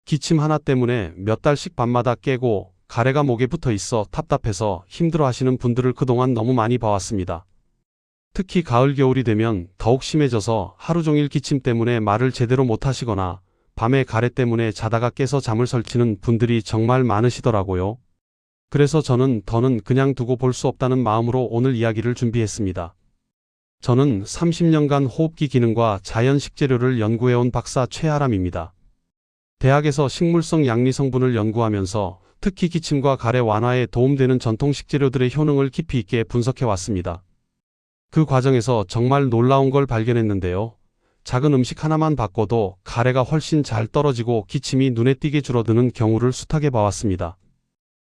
기침 하나 때문에 몇 달씩 밤마다 깨고 가래가 목에 붙어 있어 답답해서 힘들어 하시는 분들을 그동안 너무 많이 봐왔습니다. 특히 가을 겨울이 되면 더욱 심해져서 하루 종일 기침 때문에 말을 제대로 못 하시거나 밤에 가래 때문에 자다가 깨서 잠을 설치는 분들이 정말 많으시더라고요. 그래서 저는 더는 그냥 두고 볼 수 없다는 마음으로 오늘 이야기를 준비했습니다. 저는 30년간 호흡기 기능과 자연 식재료를 연구해온 박사 최아람입니다. 대학에서 식물성 양리 성분을 연구하면서 특히 기침과 가래 완화에 도움되는 전통 식재료들의 효능을 깊이 있게 분석해왔습니다. 그 과정에서 정말 놀라운 걸 발견했는데요. 작은 음식 하나만 바꿔도 가래가 훨씬 잘 떨어지고 기침이 눈에 띄게 줄어드는 경우를 숱하게 봐왔습니다.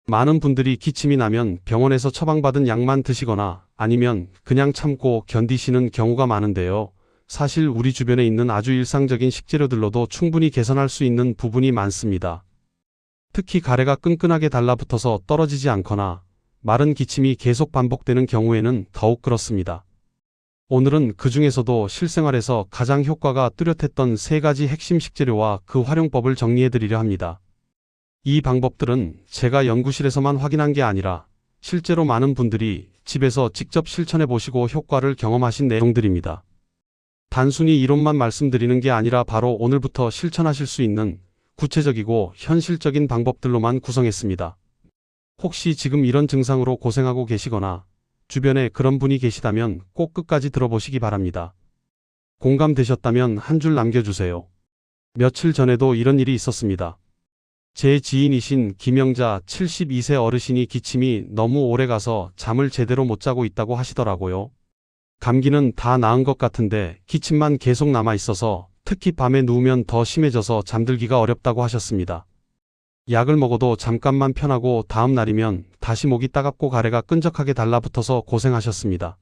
많은 분들이 기침이 나면 병원에서 처방받은 약만 드시거나 아니면 그냥 참고 견디시는 경우가 많은데요. 사실 우리 주변에 있는 아주 일상적인 식재료들로도 충분히 개선할 수 있는 부분이 많습니다. 특히 가래가 끈끈하게 달라붙어서 떨어지지 않거나 마른 기침이 계속 반복되는 경우에는 더욱 그렇습니다. 오늘은 그 중에서도 실생활에서 가장 효과가 뚜렷했던 3가지 핵심 식재료와 그 활용법을 정리해드리려 합니다. 이 방법들은 제가 연구실에서만 확인한 게 아니라 실제로 많은 분들이 집에서 직접 실천해보시고 효과를 경험하신 내용들입니다. 단순히 이론만 말씀드리는 게 아니라 바로 오늘부터 실천하실 수 있는 구체적이고 현실적인 방법들로만 구성했습니다. 혹시 지금 이런 증상으로 고생하고 계시거나 주변에 그런 분이 계시다면 꼭 끝까지 들어보시기 바랍니다. 공감되셨다면 한 줄 남겨주세요. 며칠 전에도 이런 일이 있었습니다. 제 지인이신 김영자 72세 어르신이 기침이 너무 오래가서 잠을 제대로 못 자고 있다고 하시더라고요. 감기는 다 나은 것 같은데 기침만 계속 남아 있어서 특히 밤에 누우면 더 심해져서 잠들기가 어렵다고 하셨습니다. 약을 먹어도 잠깐만 편하고 다음 날이면 다시 목이 따갑고 가래가 끈적하게 달라붙어서 고생하셨습니다.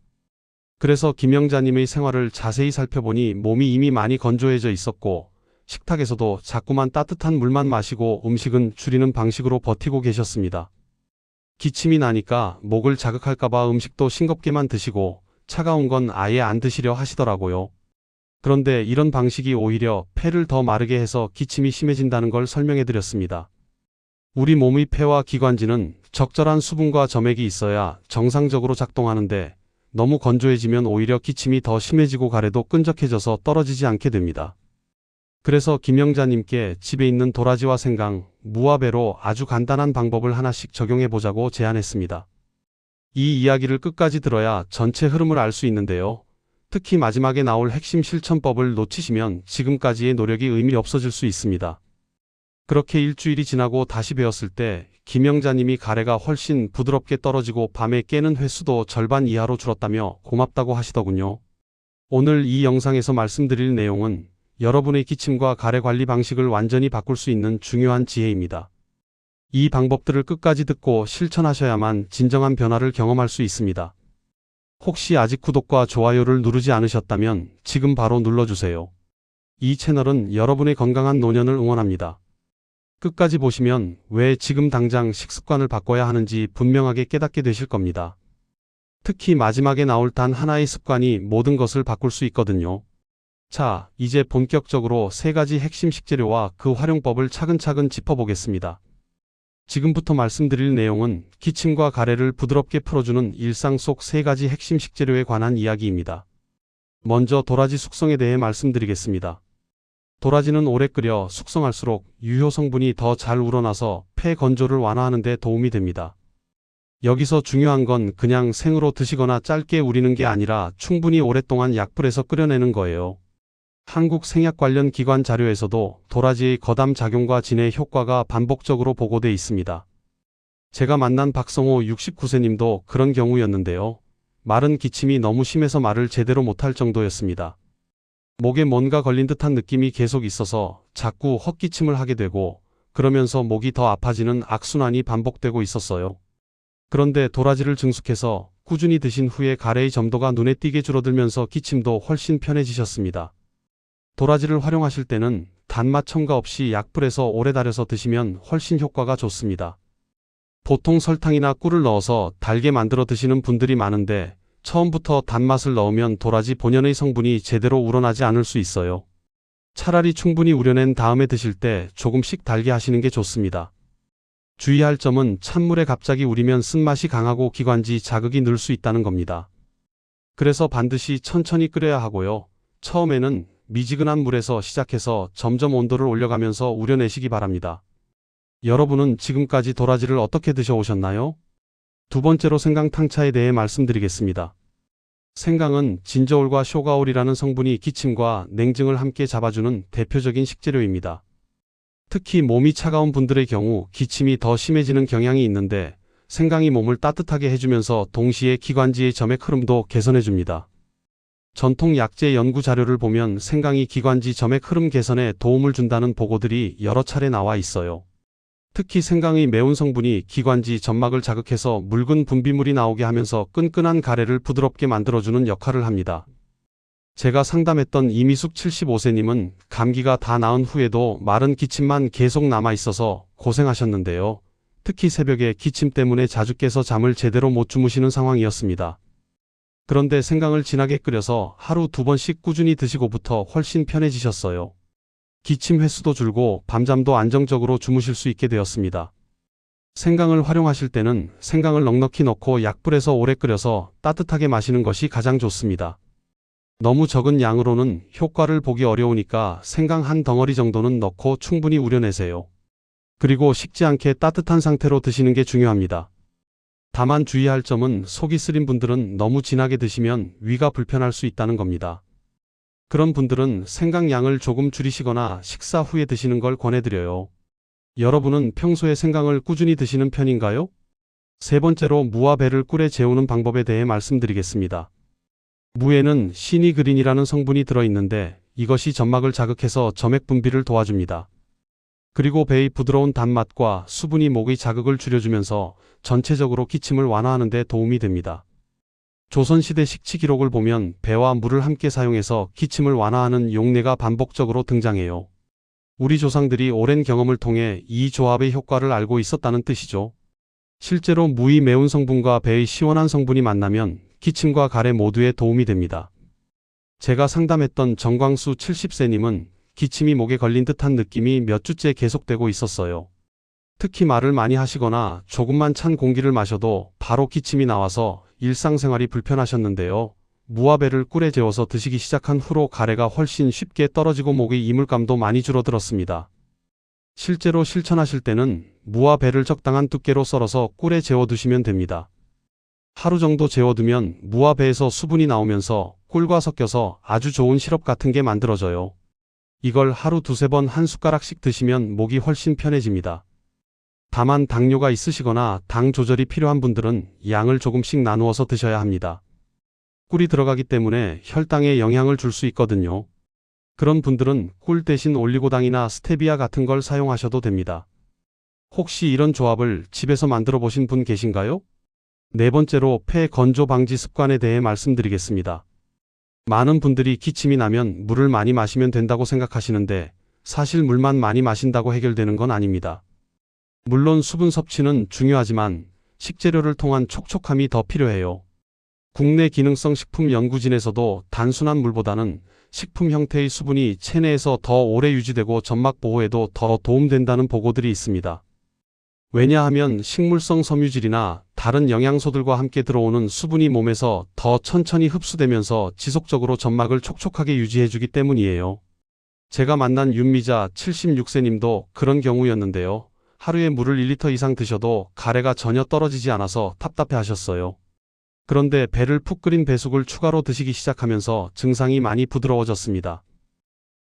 그래서 김영자님의 생활을 자세히 살펴보니 몸이 이미 많이 건조해져 있었고 식탁에서도 자꾸만 따뜻한 물만 마시고 음식은 줄이는 방식으로 버티고 계셨습니다. 기침이 나니까 목을 자극할까봐 음식도 싱겁게만 드시고 차가운 건 아예 안 드시려 하시더라고요. 그런데 이런 방식이 오히려 폐를 더 마르게 해서 기침이 심해진다는 걸 설명해드렸습니다. 우리 몸의 폐와 기관지는 적절한 수분과 점액이 있어야 정상적으로 작동하는데 너무 건조해지면 오히려 기침이 더 심해지고 가래도 끈적해져서 떨어지지 않게 됩니다. 그래서 김영자님께 집에 있는 도라지와 생강, 무와 배로 아주 간단한 방법을 하나씩 적용해보자고 제안했습니다. 이 이야기를 끝까지 들어야 전체 흐름을 알 수 있는데요. 특히 마지막에 나올 핵심 실천법을 놓치시면 지금까지의 노력이 의미 없어질 수 있습니다. 그렇게 일주일이 지나고 다시 배웠을 때 김영자님이 가래가 훨씬 부드럽게 떨어지고 밤에 깨는 횟수도 절반 이하로 줄었다며 고맙다고 하시더군요. 오늘 이 영상에서 말씀드릴 내용은 여러분의 기침과 가래 관리 방식을 완전히 바꿀 수 있는 중요한 지혜입니다. 이 방법들을 끝까지 듣고 실천하셔야만 진정한 변화를 경험할 수 있습니다. 혹시 아직 구독과 좋아요를 누르지 않으셨다면 지금 바로 눌러주세요. 이 채널은 여러분의 건강한 노년을 응원합니다. 끝까지 보시면 왜 지금 당장 식습관을 바꿔야 하는지 분명하게 깨닫게 되실 겁니다. 특히 마지막에 나올 단 하나의 습관이 모든 것을 바꿀 수 있거든요. 자, 이제 본격적으로 3가지 핵심 식재료와 그 활용법을 차근차근 짚어보겠습니다. 지금부터 말씀드릴 내용은 기침과 가래를 부드럽게 풀어주는 일상 속 3가지 핵심 식재료에 관한 이야기입니다. 먼저 도라지 숙성에 대해 말씀드리겠습니다. 도라지는 오래 끓여 숙성할수록 유효 성분이 더 잘 우러나서 폐 건조를 완화하는 데 도움이 됩니다. 여기서 중요한 건 그냥 생으로 드시거나 짧게 우리는 게 아니라 충분히 오랫동안 약불에서 끓여내는 거예요. 한국 생약 관련 기관 자료에서도 도라지의 거담 작용과 진해 효과가 반복적으로 보고돼 있습니다. 제가 만난 박성호 69세님도 그런 경우였는데요. 마른 기침이 너무 심해서 말을 제대로 못할 정도였습니다. 목에 뭔가 걸린 듯한 느낌이 계속 있어서 자꾸 헛기침을 하게 되고 그러면서 목이 더 아파지는 악순환이 반복되고 있었어요. 그런데 도라지를 증숙해서 꾸준히 드신 후에 가래의 점도가 눈에 띄게 줄어들면서 기침도 훨씬 편해지셨습니다. 도라지를 활용하실 때는 단맛 첨가 없이 약불에서 오래 달여서 드시면 훨씬 효과가 좋습니다. 보통 설탕이나 꿀을 넣어서 달게 만들어 드시는 분들이 많은데 처음부터 단맛을 넣으면 도라지 본연의 성분이 제대로 우러나지 않을 수 있어요. 차라리 충분히 우려낸 다음에 드실 때 조금씩 달게 하시는 게 좋습니다. 주의할 점은 찬물에 갑자기 우리면 쓴맛이 강하고 기관지 자극이 늘 수 있다는 겁니다. 그래서 반드시 천천히 끓여야 하고요. 처음에는 미지근한 물에서 시작해서 점점 온도를 올려가면서 우려내시기 바랍니다. 여러분은 지금까지 도라지를 어떻게 드셔오셨나요? 두 번째로 생강탕차에 대해 말씀드리겠습니다. 생강은 진저올과 쇼가올이라는 성분이 기침과 냉증을 함께 잡아주는 대표적인 식재료입니다. 특히 몸이 차가운 분들의 경우 기침이 더 심해지는 경향이 있는데 생강이 몸을 따뜻하게 해주면서 동시에 기관지의 점액 흐름도 개선해줍니다. 전통 약재 연구 자료를 보면 생강이 기관지 점액 흐름 개선에 도움을 준다는 보고들이 여러 차례 나와 있어요. 특히 생강의 매운 성분이 기관지 점막을 자극해서 묽은 분비물이 나오게 하면서 끈끈한 가래를 부드럽게 만들어주는 역할을 합니다. 제가 상담했던 이미숙 75세님은 감기가 다 나은 후에도 마른 기침만 계속 남아있어서 고생하셨는데요. 특히 새벽에 기침 때문에 자주 깨서 잠을 제대로 못 주무시는 상황이었습니다. 그런데 생강을 진하게 끓여서 하루 2번씩 꾸준히 드시고부터 훨씬 편해지셨어요. 기침 횟수도 줄고 밤잠도 안정적으로 주무실 수 있게 되었습니다. 생강을 활용하실 때는 생강을 넉넉히 넣고 약불에서 오래 끓여서 따뜻하게 마시는 것이 가장 좋습니다. 너무 적은 양으로는 효과를 보기 어려우니까 생강 한 덩어리 정도는 넣고 충분히 우려내세요. 그리고 식지 않게 따뜻한 상태로 드시는 게 중요합니다. 다만 주의할 점은 속이 쓰린 분들은 너무 진하게 드시면 위가 불편할 수 있다는 겁니다. 그런 분들은 생강 양을 조금 줄이시거나 식사 후에 드시는 걸 권해드려요. 여러분은 평소에 생강을 꾸준히 드시는 편인가요? 세 번째로 무와 배를 꿀에 재우는 방법에 대해 말씀드리겠습니다. 무에는 시니그린이라는 성분이 들어있는데 이것이 점막을 자극해서 점액 분비를 도와줍니다. 그리고 배의 부드러운 단맛과 수분이 목의 자극을 줄여주면서 전체적으로 기침을 완화하는 데 도움이 됩니다. 조선시대 식치 기록을 보면 배와 물을 함께 사용해서 기침을 완화하는 용례가 반복적으로 등장해요. 우리 조상들이 오랜 경험을 통해 이 조합의 효과를 알고 있었다는 뜻이죠. 실제로 무의 매운 성분과 배의 시원한 성분이 만나면 기침과 가래 모두에 도움이 됩니다. 제가 상담했던 정광수 70세님은 기침이 목에 걸린 듯한 느낌이 몇 주째 계속되고 있었어요. 특히 말을 많이 하시거나 조금만 찬 공기를 마셔도 바로 기침이 나와서 일상생활이 불편하셨는데요. 무와 배를 꿀에 재워서 드시기 시작한 후로 가래가 훨씬 쉽게 떨어지고 목의 이물감도 많이 줄어들었습니다. 실제로 실천하실 때는 무와 배를 적당한 두께로 썰어서 꿀에 재워두시면 됩니다. 하루 정도 재워두면 무와 배에서 수분이 나오면서 꿀과 섞여서 아주 좋은 시럽 같은 게 만들어져요. 이걸 하루 2~3번 한 숟가락씩 드시면 목이 훨씬 편해집니다. 다만 당뇨가 있으시거나 당 조절이 필요한 분들은 양을 조금씩 나누어서 드셔야 합니다. 꿀이 들어가기 때문에 혈당에 영향을 줄 수 있거든요. 그런 분들은 꿀 대신 올리고당이나 스테비아 같은 걸 사용하셔도 됩니다. 혹시 이런 조합을 집에서 만들어 보신 분 계신가요? 네 번째로 폐 건조 방지 습관에 대해 말씀드리겠습니다. 많은 분들이 기침이 나면 물을 많이 마시면 된다고 생각하시는데 사실 물만 많이 마신다고 해결되는 건 아닙니다. 물론 수분 섭취는 중요하지만 식재료를 통한 촉촉함이 더 필요해요. 국내 기능성 식품 연구진에서도 단순한 물보다는 식품 형태의 수분이 체내에서 더 오래 유지되고 점막 보호에도 더 도움된다는 보고들이 있습니다. 왜냐하면 식물성 섬유질이나 다른 영양소들과 함께 들어오는 수분이 몸에서 더 천천히 흡수되면서 지속적으로 점막을 촉촉하게 유지해주기 때문이에요. 제가 만난 윤미자 76세님도 그런 경우였는데요. 하루에 물을 1리터 이상 드셔도 가래가 전혀 떨어지지 않아서 답답해 하셨어요. 그런데 배를 푹 끓인 배숙을 추가로 드시기 시작하면서 증상이 많이 부드러워졌습니다.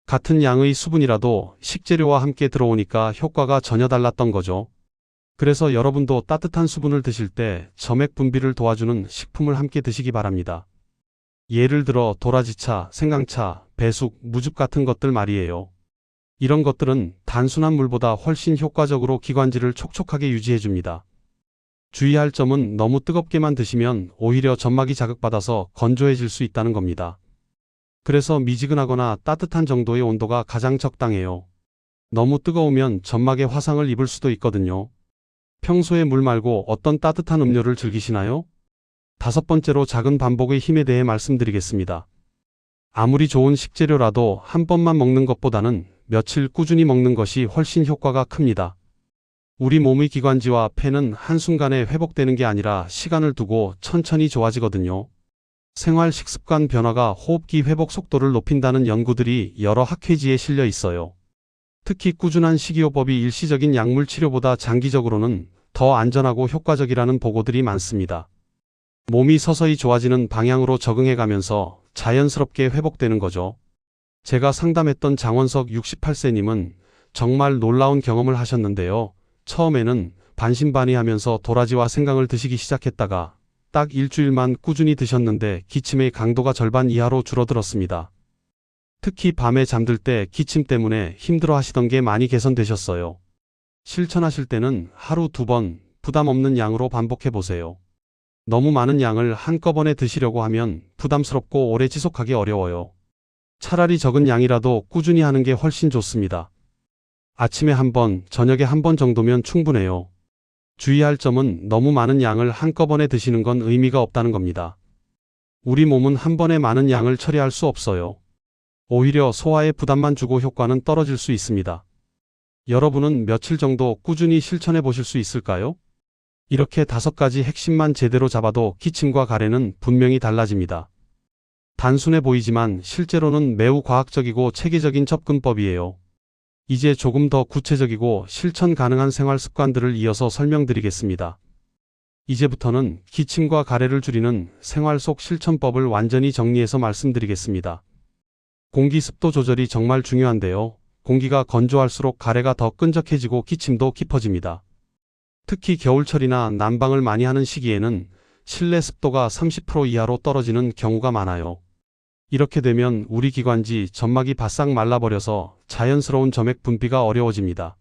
같은 양의 수분이라도 식재료와 함께 들어오니까 효과가 전혀 달랐던 거죠. 그래서 여러분도 따뜻한 수분을 드실 때 점액 분비를 도와주는 식품을 함께 드시기 바랍니다. 예를 들어 도라지차, 생강차, 배숙, 무즙 같은 것들 말이에요. 이런 것들은 단순한 물보다 훨씬 효과적으로 기관지를 촉촉하게 유지해줍니다. 주의할 점은 너무 뜨겁게만 드시면 오히려 점막이 자극받아서 건조해질 수 있다는 겁니다. 그래서 미지근하거나 따뜻한 정도의 온도가 가장 적당해요. 너무 뜨거우면 점막에 화상을 입을 수도 있거든요. 평소에 물 말고 어떤 따뜻한 음료를 즐기시나요? 다섯 번째로 작은 반복의 힘에 대해 말씀드리겠습니다. 아무리 좋은 식재료라도 한 번만 먹는 것보다는 며칠 꾸준히 먹는 것이 훨씬 효과가 큽니다. 우리 몸의 기관지와 폐는 한순간에 회복되는 게 아니라 시간을 두고 천천히 좋아지거든요. 생활 식습관 변화가 호흡기 회복 속도를 높인다는 연구들이 여러 학회지에 실려 있어요. 특히 꾸준한 식이요법이 일시적인 약물 치료보다 장기적으로는 더 안전하고 효과적이라는 보고들이 많습니다. 몸이 서서히 좋아지는 방향으로 적응해가면서 자연스럽게 회복되는 거죠. 제가 상담했던 장원석 68세님은 정말 놀라운 경험을 하셨는데요. 처음에는 반신반의하면서 도라지와 생강을 드시기 시작했다가 딱 일주일만 꾸준히 드셨는데 기침의 강도가 절반 이하로 줄어들었습니다. 특히 밤에 잠들 때 기침 때문에 힘들어 하시던 게 많이 개선되셨어요. 실천하실 때는 하루 2번 부담 없는 양으로 반복해 보세요. 너무 많은 양을 한꺼번에 드시려고 하면 부담스럽고 오래 지속하기 어려워요. 차라리 적은 양이라도 꾸준히 하는 게 훨씬 좋습니다. 아침에 1번, 저녁에 1번 정도면 충분해요. 주의할 점은 너무 많은 양을 한꺼번에 드시는 건 의미가 없다는 겁니다. 우리 몸은 한 번에 많은 양을 처리할 수 없어요. 오히려 소화에 부담만 주고 효과는 떨어질 수 있습니다. 여러분은 며칠 정도 꾸준히 실천해 보실 수 있을까요? 이렇게 5가지 핵심만 제대로 잡아도 기침과 가래는 분명히 달라집니다. 단순해 보이지만 실제로는 매우 과학적이고 체계적인 접근법이에요. 이제 조금 더 구체적이고 실천 가능한 생활 습관들을 이어서 설명드리겠습니다. 이제부터는 기침과 가래를 줄이는 생활 속 실천법을 완전히 정리해서 말씀드리겠습니다. 공기 습도 조절이 정말 중요한데요. 공기가 건조할수록 가래가 더 끈적해지고 기침도 깊어집니다. 특히 겨울철이나 난방을 많이 하는 시기에는 실내 습도가 30% 이하로 떨어지는 경우가 많아요. 이렇게 되면 우리 기관지, 점막이 바싹 말라버려서 자연스러운 점액 분비가 어려워집니다.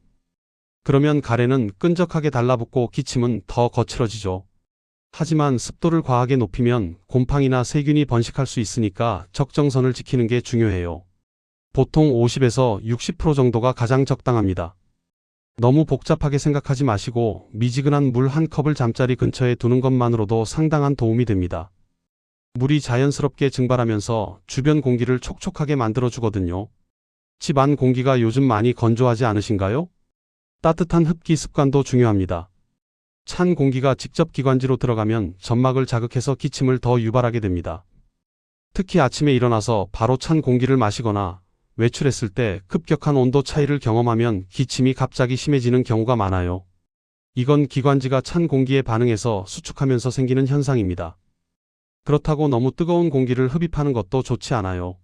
그러면 가래는 끈적하게 달라붙고 기침은 더 거칠어지죠. 하지만 습도를 과하게 높이면 곰팡이나 세균이 번식할 수 있으니까 적정선을 지키는 게 중요해요. 보통 50에서 60% 정도가 가장 적당합니다. 너무 복잡하게 생각하지 마시고 미지근한 물 1컵을 잠자리 근처에 두는 것만으로도 상당한 도움이 됩니다. 물이 자연스럽게 증발하면서 주변 공기를 촉촉하게 만들어주거든요. 집 안 공기가 요즘 많이 건조하지 않으신가요? 따뜻한 흡기 습관도 중요합니다. 찬 공기가 직접 기관지로 들어가면 점막을 자극해서 기침을 더 유발하게 됩니다. 특히 아침에 일어나서 바로 찬 공기를 마시거나 외출했을 때 급격한 온도 차이를 경험하면 기침이 갑자기 심해지는 경우가 많아요. 이건 기관지가 찬 공기에 반응해서 수축하면서 생기는 현상입니다. 그렇다고 너무 뜨거운 공기를 흡입하는 것도 좋지 않아요.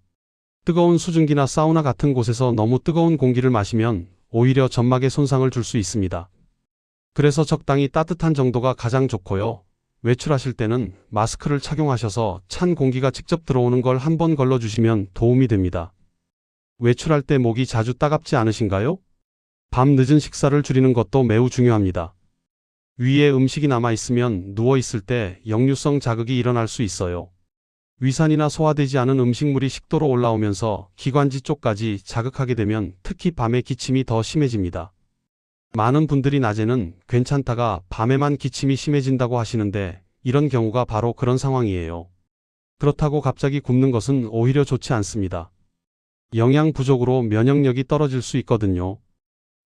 뜨거운 수증기나 사우나 같은 곳에서 너무 뜨거운 공기를 마시면 오히려 점막에 손상을 줄 수 있습니다. 그래서 적당히 따뜻한 정도가 가장 좋고요. 외출하실 때는 마스크를 착용하셔서 찬 공기가 직접 들어오는 걸 한번 걸러주시면 도움이 됩니다. 외출할 때 목이 자주 따갑지 않으신가요? 밤 늦은 식사를 줄이는 것도 매우 중요합니다. 위에 음식이 남아있으면 누워있을 때 역류성 자극이 일어날 수 있어요. 위산이나 소화되지 않은 음식물이 식도로 올라오면서 기관지 쪽까지 자극하게 되면 특히 밤에 기침이 더 심해집니다. 많은 분들이 낮에는 괜찮다가 밤에만 기침이 심해진다고 하시는데 이런 경우가 바로 그런 상황이에요. 그렇다고 갑자기 굶는 것은 오히려 좋지 않습니다. 영양 부족으로 면역력이 떨어질 수 있거든요.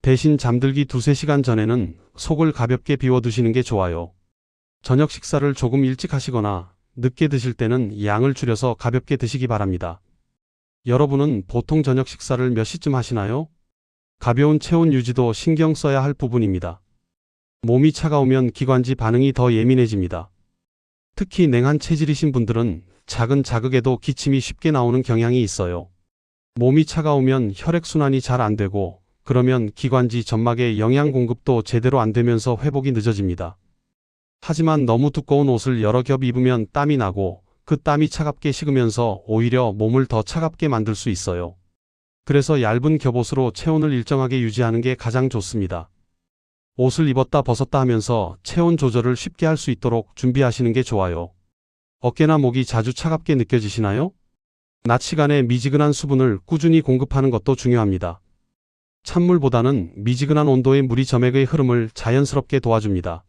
대신 잠들기 2-3시간 전에는 속을 가볍게 비워두시는 게 좋아요. 저녁 식사를 조금 일찍 하시거나 늦게 드실 때는 양을 줄여서 가볍게 드시기 바랍니다. 여러분은 보통 저녁 식사를 몇 시쯤 하시나요? 가벼운 체온 유지도 신경 써야 할 부분입니다. 몸이 차가우면 기관지 반응이 더 예민해집니다. 특히 냉한 체질이신 분들은 작은 자극에도 기침이 쉽게 나오는 경향이 있어요. 몸이 차가우면 혈액순환이 잘 안 되고 그러면 기관지, 점막의 영양 공급도 제대로 안 되면서 회복이 늦어집니다. 하지만 너무 두꺼운 옷을 여러 겹 입으면 땀이 나고 그 땀이 차갑게 식으면서 오히려 몸을 더 차갑게 만들 수 있어요. 그래서 얇은 겹옷으로 체온을 일정하게 유지하는 게 가장 좋습니다. 옷을 입었다 벗었다 하면서 체온 조절을 쉽게 할 수 있도록 준비하시는 게 좋아요. 어깨나 목이 자주 차갑게 느껴지시나요? 낮 시간에 미지근한 수분을 꾸준히 공급하는 것도 중요합니다. 찬물보다는 미지근한 온도의 물이 점액의 흐름을 자연스럽게 도와줍니다.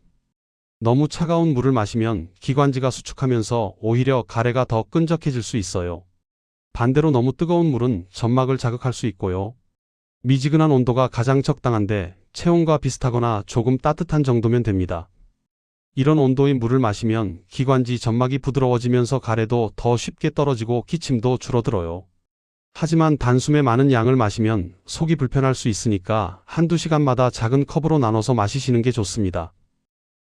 너무 차가운 물을 마시면 기관지가 수축하면서 오히려 가래가 더 끈적해질 수 있어요. 반대로 너무 뜨거운 물은 점막을 자극할 수 있고요. 미지근한 온도가 가장 적당한데 체온과 비슷하거나 조금 따뜻한 정도면 됩니다. 이런 온도의 물을 마시면 기관지 점막이 부드러워지면서 가래도 더 쉽게 떨어지고 기침도 줄어들어요. 하지만 단숨에 많은 양을 마시면 속이 불편할 수 있으니까 한두 시간마다 작은 컵으로 나눠서 마시시는 게 좋습니다.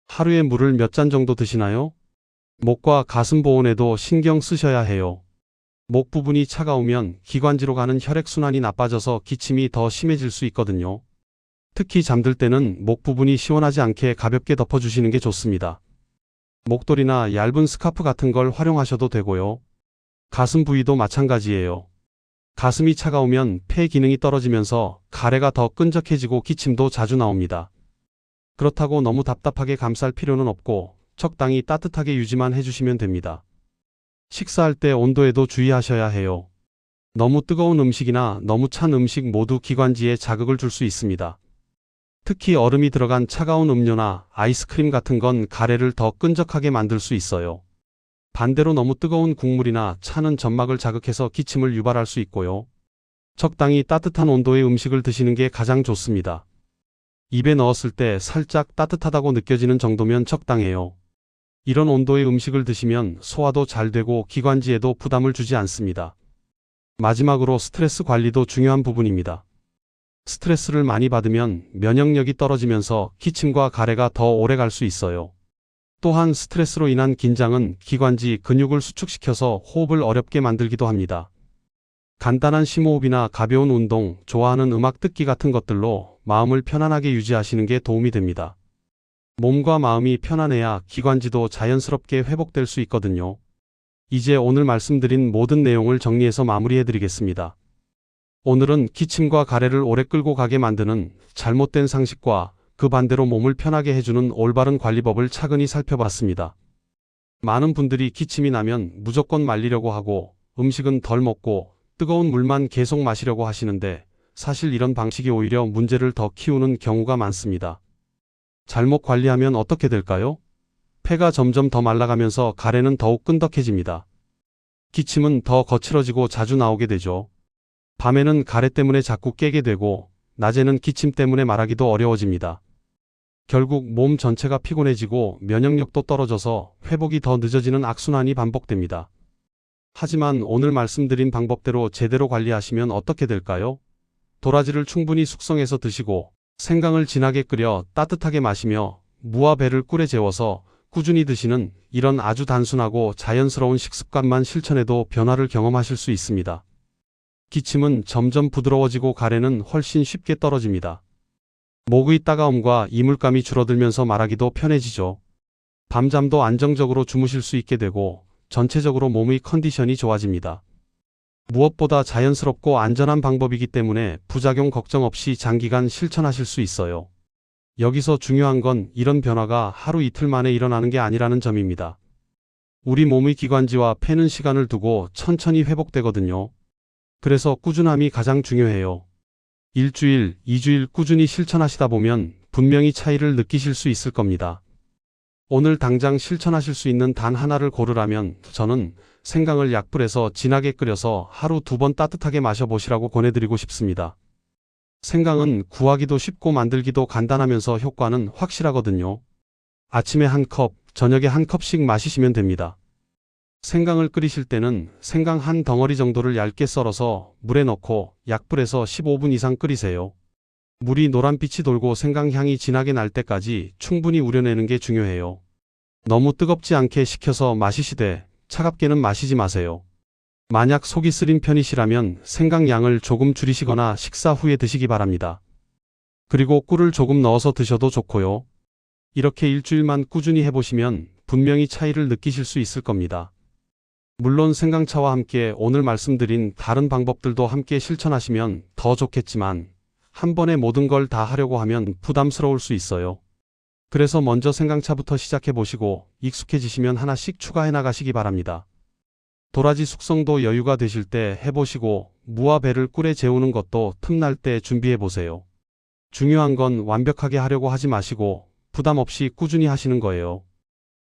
하루에 물을 몇 잔 정도 드시나요? 목과 가슴 보온에도 신경 쓰셔야 해요. 목 부분이 차가우면 기관지로 가는 혈액순환이 나빠져서 기침이 더 심해질 수 있거든요. 특히 잠들 때는 목 부분이 시원하지 않게 가볍게 덮어주시는 게 좋습니다. 목도리나 얇은 스카프 같은 걸 활용하셔도 되고요. 가슴 부위도 마찬가지예요. 가슴이 차가우면 폐 기능이 떨어지면서 가래가 더 끈적해지고 기침도 자주 나옵니다. 그렇다고 너무 답답하게 감쌀 필요는 없고 적당히 따뜻하게 유지만 해주시면 됩니다. 식사할 때 온도에도 주의하셔야 해요. 너무 뜨거운 음식이나 너무 찬 음식 모두 기관지에 자극을 줄 수 있습니다. 특히 얼음이 들어간 차가운 음료나 아이스크림 같은 건 가래를 더 끈적하게 만들 수 있어요. 반대로 너무 뜨거운 국물이나 차는 점막을 자극해서 기침을 유발할 수 있고요. 적당히 따뜻한 온도의 음식을 드시는 게 가장 좋습니다. 입에 넣었을 때 살짝 따뜻하다고 느껴지는 정도면 적당해요. 이런 온도의 음식을 드시면 소화도 잘 되고 기관지에도 부담을 주지 않습니다. 마지막으로 스트레스 관리도 중요한 부분입니다. 스트레스를 많이 받으면 면역력이 떨어지면서 기침과 가래가 더 오래 갈 수 있어요. 또한 스트레스로 인한 긴장은 기관지 근육을 수축시켜서 호흡을 어렵게 만들기도 합니다. 간단한 심호흡이나 가벼운 운동, 좋아하는 음악 듣기 같은 것들로 마음을 편안하게 유지하시는 게 도움이 됩니다. 몸과 마음이 편안해야 기관지도 자연스럽게 회복될 수 있거든요. 이제 오늘 말씀드린 모든 내용을 정리해서 마무리해드리겠습니다. 오늘은 기침과 가래를 오래 끌고 가게 만드는 잘못된 상식과 그 반대로 몸을 편하게 해주는 올바른 관리법을 차근히 살펴봤습니다. 많은 분들이 기침이 나면 무조건 말리려고 하고 음식은 덜 먹고 뜨거운 물만 계속 마시려고 하시는데 사실 이런 방식이 오히려 문제를 더 키우는 경우가 많습니다. 잘못 관리하면 어떻게 될까요? 폐가 점점 더 말라가면서 가래는 더욱 끈덕해집니다. 기침은 더 거칠어지고 자주 나오게 되죠. 밤에는 가래 때문에 자꾸 깨게 되고 낮에는 기침 때문에 말하기도 어려워집니다. 결국 몸 전체가 피곤해지고 면역력도 떨어져서 회복이 더 늦어지는 악순환이 반복됩니다. 하지만 오늘 말씀드린 방법대로 제대로 관리하시면 어떻게 될까요? 도라지를 충분히 숙성해서 드시고 생강을 진하게 끓여 따뜻하게 마시며 무와 배를 꿀에 재워서 꾸준히 드시는 이런 아주 단순하고 자연스러운 식습관만 실천해도 변화를 경험하실 수 있습니다. 기침은 점점 부드러워지고 가래는 훨씬 쉽게 떨어집니다. 목의 따가움과 이물감이 줄어들면서 말하기도 편해지죠. 밤잠도 안정적으로 주무실 수 있게 되고 전체적으로 몸의 컨디션이 좋아집니다. 무엇보다 자연스럽고 안전한 방법이기 때문에 부작용 걱정 없이 장기간 실천하실 수 있어요. 여기서 중요한 건 이런 변화가 하루 이틀 만에 일어나는 게 아니라는 점입니다. 우리 몸의 기관지와 폐는 시간을 두고 천천히 회복되거든요. 그래서 꾸준함이 가장 중요해요. 일주일, 2주일 꾸준히 실천하시다 보면 분명히 차이를 느끼실 수 있을 겁니다. 오늘 당장 실천하실 수 있는 단 하나를 고르라면 저는 생강을 약불에서 진하게 끓여서 하루 2번 따뜻하게 마셔보시라고 권해드리고 싶습니다. 생강은 구하기도 쉽고 만들기도 간단하면서 효과는 확실하거든요. 아침에 1컵, 저녁에 1컵씩 마시시면 됩니다. 생강을 끓이실 때는 생강 한 덩어리 정도를 얇게 썰어서 물에 넣고 약불에서 15분 이상 끓이세요. 물이 노란빛이 돌고 생강 향이 진하게 날 때까지 충분히 우려내는 게 중요해요. 너무 뜨겁지 않게 식혀서 마시시되 차갑게는 마시지 마세요. 만약 속이 쓰린 편이시라면 생강 양을 조금 줄이시거나 식사 후에 드시기 바랍니다. 그리고 꿀을 조금 넣어서 드셔도 좋고요. 이렇게 일주일만 꾸준히 해보시면 분명히 차이를 느끼실 수 있을 겁니다. 물론 생강차와 함께 오늘 말씀드린 다른 방법들도 함께 실천하시면 더 좋겠지만 한 번에 모든 걸 다 하려고 하면 부담스러울 수 있어요. 그래서 먼저 생강차부터 시작해 보시고 익숙해지시면 하나씩 추가해 나가시기 바랍니다. 도라지 숙성도 여유가 되실 때 해보시고 무와 배를 꿀에 재우는 것도 틈날 때 준비해 보세요. 중요한 건 완벽하게 하려고 하지 마시고 부담 없이 꾸준히 하시는 거예요.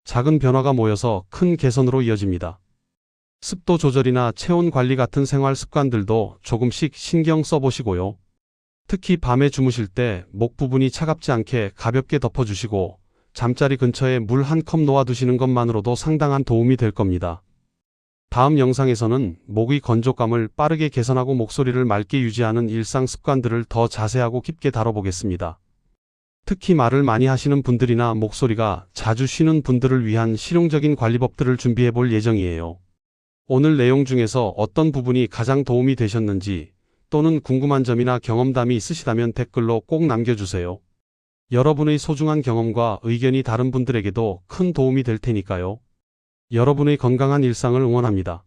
작은 변화가 모여서 큰 개선으로 이어집니다. 습도 조절이나 체온 관리 같은 생활 습관들도 조금씩 신경 써보시고요. 특히 밤에 주무실 때 목 부분이 차갑지 않게 가볍게 덮어주시고 잠자리 근처에 물 한 컵 놓아두시는 것만으로도 상당한 도움이 될 겁니다. 다음 영상에서는 목의 건조감을 빠르게 개선하고 목소리를 맑게 유지하는 일상 습관들을 더 자세하고 깊게 다뤄보겠습니다. 특히 말을 많이 하시는 분들이나 목소리가 자주 쉬는 분들을 위한 실용적인 관리법들을 준비해 볼 예정이에요. 오늘 내용 중에서 어떤 부분이 가장 도움이 되셨는지 또는 궁금한 점이나 경험담이 있으시다면 댓글로 꼭 남겨주세요. 여러분의 소중한 경험과 의견이 다른 분들에게도 큰 도움이 될 테니까요. 여러분의 건강한 일상을 응원합니다.